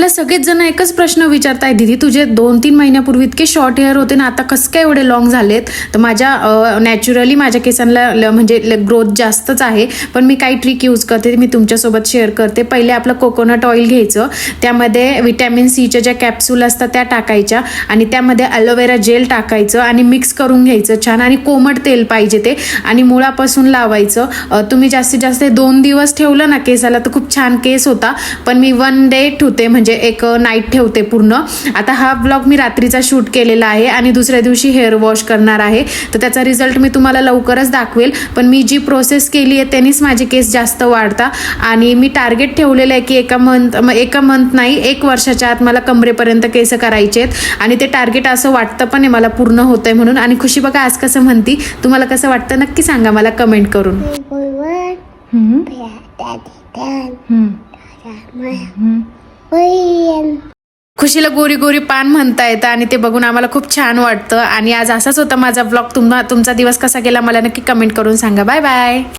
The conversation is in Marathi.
मला सगळेच जण एकच प्रश्न विचारताय, दीदी तुझे 2-3 महिन्यापूर्वी इतके शॉर्ट हेअर होते ना, आता कसं काय एवढे लॉंग झालेत? तर माझ्या नॅचरली माझ्या केसांना म्हणजे ग्रोथ जास्तच आहे, पण मी काही ट्रिक यूज करते, मी तुमच्यासोबत शेअर करते. पहिले आपलं कोकोनट ऑइल घ्यायचं, त्यामध्ये व्हिटॅमिन सीच्या ज्या कॅप्सूल असतात त्या टाकायच्या आणि त्यामध्ये ॲलोवेरा जेल टाकायचं आणि मिक्स करून घ्यायचं छान. आणि कोमट तेल पाहिजे ते, आणि मुळापासून लावायचं. तुम्ही जास्तीत जास्त 2 दिवस ठेवलं ना केसाला तर खूप छान केस होता, पण मी 1 डे ठेवते, म्हणजे एक नाईट ठेवते पूर्ण. आता हा ब्लॉग मी रात्रीचा शूट केलेला आहे आणि दुसऱ्या दिवशी हेअर वॉश करणार आहे, तर त्याचा रिझल्ट मी तुम्हाला लवकरच दाखवेल. पण मी जी प्रोसेस केली आहे त्यानेच माझे केस जास्त वाढतात. आणि मी टार्गेट ठेवलेलं आहे की एका मंथ नाही, 1 वर्षाच्या आत मला कमरेपर्यंत केस करायचे आहेत. आणि ते टार्गेट असं वाटतं पण आहे मला पूर्ण होतंय म्हणून. आणि खुशी बघा आज कसं म्हणती, तुम्हाला कसं वाटतं नक्की सांगा मला कमेंट करून. खुशीला गोरी गोरी पान म्हणता येतं आणि ते बघून आम्हाला खूप छान वाटतं. आणि आज असाच होता माझा ब्लॉग. तुमचा दिवस कसा गेला मला नक्की कमेंट करून सांगा. Bye bye.